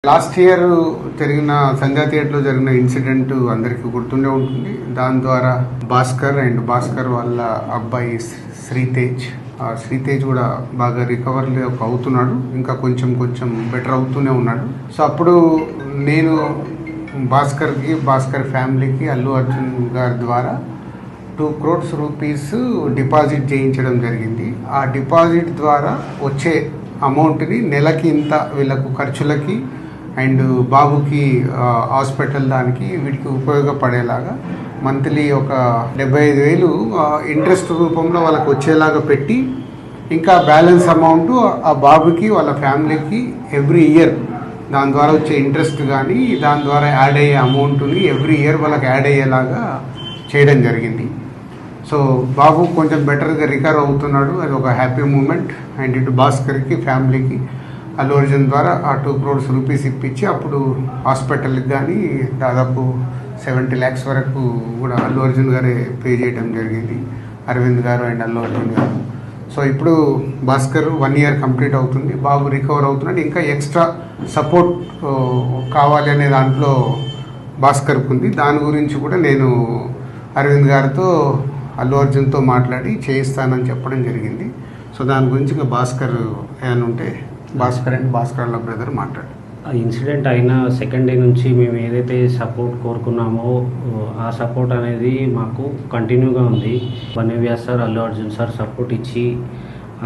Last year జరిగిన సంధ్యా థియేటర్లో జరిగిన ఇన్సిడెంట్ అందరికీ గుర్తుండే ఉంటుంది. దాని ద్వారా భాస్కర్ వాళ్ళ అబ్బాయి శ్రీతేజ్ కూడా బాగా రికవర్ అవుతున్నాడు, ఇంకా కొంచెం బెటర్ అవుతూనే ఉన్నాడు. సో అప్పుడు నేను భాస్కర్ ఫ్యామిలీకి అల్లు అర్జున్ గారి ద్వారా 2 crores రూపీస్ డిపాజిట్ చేయించడం జరిగింది. ఆ డిపాజిట్ ద్వారా వచ్చే అమౌంట్ని నెలకి ఇంత వీళ్ళకు ఖర్చులకి అండ్ బాబుకి హాస్పిటల్ దానికి వీటికి ఉపయోగపడేలాగా మంత్లీ ఒక 75,000 ఇంట్రెస్ట్ రూపంలో వాళ్ళకి వచ్చేలాగా పెట్టి, ఇంకా బ్యాలెన్స్ అమౌంట్ ఆ బాబుకి వాళ్ళ ఫ్యామిలీకి ఎవ్రీ ఇయర్ దాని ద్వారా వచ్చే ఇంట్రెస్ట్ కానీ దాని ద్వారా యాడ్ అయ్యే అమౌంట్ని ఎవ్రీ ఇయర్ వాళ్ళకి యాడ్ అయ్యేలాగా చేయడం జరిగింది. సో బాబు కొంచెం బెటర్గా రికవర్ అవుతున్నాడు, అది ఒక హ్యాపీ మూమెంట్. అండ్ ఇటు భాస్కర్కి ఫ్యామిలీకి అల్లు అర్జున్ ద్వారా ఆ 2 crores రూపీస్ ఇప్పించి అప్పుడు హాస్పిటల్కి కానీ దాదాపు 70 lakhs వరకు కూడా అల్లు అర్జున్ గారే పే చేయడం జరిగింది, అరవింద్ గారు అండ్ అల్లు అర్జున్ గారు. సో ఇప్పుడు భాస్కర్ 1 year కంప్లీట్ అవుతుంది, బాబు రికవర్ అవుతున్నాడు. ఇంకా ఎక్స్ట్రా సపోర్ట్ కావాలి అనే దాంట్లో భాస్కర్కి ఉంది. దాని గురించి కూడా నేను అరవింద్ గారితో అల్లు అర్జున్తో మాట్లాడి చేయిస్తానని చెప్పడం జరిగింది. సో దాని గురించి ఇంకా భాస్కర్ ఏమైనా ఉంటే భాస్కర్ వాళ్ళ బ్రదర్ మాట్లాడు. ఆ ఇన్సిడెంట్ అయిన సెకండ్ డే నుంచి మేము ఏదైతే సపోర్ట్ కోరుకున్నామో ఆ సపోర్ట్ అనేది మాకు కంటిన్యూగా ఉంది. వన్యవ్యాస్ sir, Allu Arjun sir support ఇచ్చి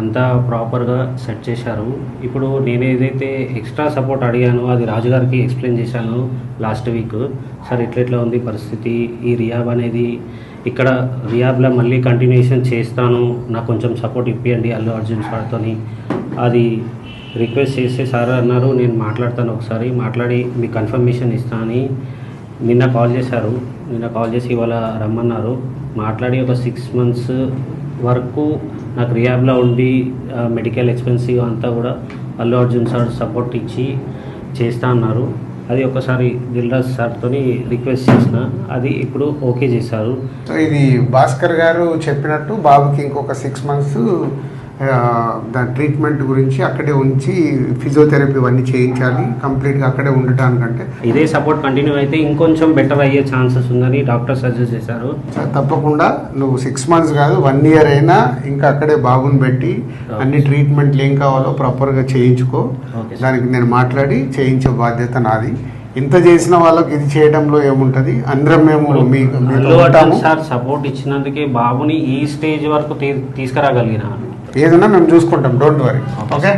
అంతా ప్రాపర్గా సెట్ చేశారు. ఇప్పుడు నేను ఏదైతే ఎక్స్ట్రా సపోర్ట్ అడిగానో అది రాజుగారికి ఎక్స్ప్లెయిన్ చేశాను లాస్ట్ వీక్. సార్ ఇట్లా ఉంది పరిస్థితి, ఈ రియాబ్ అనేది ఇక్కడ రియాబ్లో మళ్ళీ కంటిన్యూషన్ చేస్తాను, నాకు కొంచెం సపోర్ట్ ఇప్పియండి అల్లు అర్జున్ సార్తో అది రిక్వెస్ట్ చేస్తే సార్ అన్నారు నేను మాట్లాడతాను, ఒకసారి మాట్లాడి మీకు కన్ఫర్మేషన్ ఇస్తానని నిన్న కాల్ చేశారు. నిన్న కాల్ చేసి ఇవాళ రమ్మన్నారు. మాట్లాడి ఒక 6 months వరకు నాకు రియాబ్లో ఉండి మెడికల్ ఎక్స్పెన్సివ్ అంతా కూడా అల్లు అర్జున్ సార్ సపోర్ట్ ఇచ్చి చేస్తా అన్నారు. అది ఒకసారి దిల్రాజ్ సార్తో రిక్వెస్ట్ చేసిన, అది ఇప్పుడు ఓకే చేశారు. సో ఇది భాస్కర్ గారు చెప్పినట్టు బాబుకి ఇంకొక 6 months దాని ట్రీట్మెంట్ గురించి అక్కడే ఉంచి ఫిజియోథెరపీ అన్నీ చేయించాలి, కంప్లీట్గా అక్కడే ఉండటానికంటే. ఇదే సపోర్ట్ కంటిన్యూ అయితే ఇంకొంచెం బెటర్ అయ్యే ఛాన్సెస్ ఉందని డాక్టర్ సజెస్ట్ చేశారు. తప్పకుండా నువ్వు 6 months కాదు 1 year అయినా ఇంకా అక్కడే బాబుని పెట్టి అన్ని ట్రీట్మెంట్లు ఏం కావాలో ప్రాపర్గా చేయించుకో. దానికి నేను మాట్లాడి చేయించే బాధ్యత నాది. ఇంత చేసిన వాళ్ళకి ఇది చేయడంలో ఏముంటుంది, అందరం మేము సార్ సపోర్ట్ ఇచ్చినందుకే బాబుని ఈ స్టేజ్ వరకు తీసుకురాగలిగిన. ఏదన్నా మేము చూసుకుంటాం, డోంట్ వరీ. ఓకే.